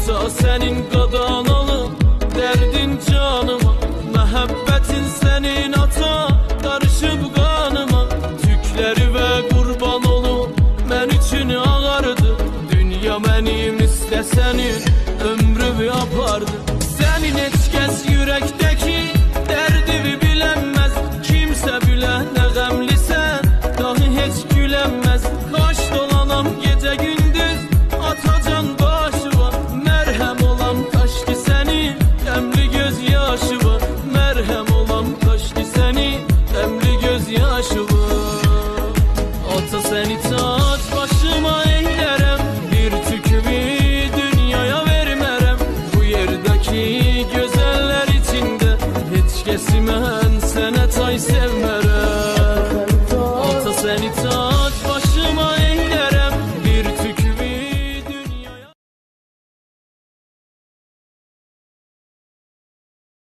Ta senin qadan alım dərdin canıma, məhəbbətin sənin ata qarışıb qanıma. Tükləri və qurban olum mən üçün ağardı, dünya mənim istəsənin ömrümü apardı. Sənin heç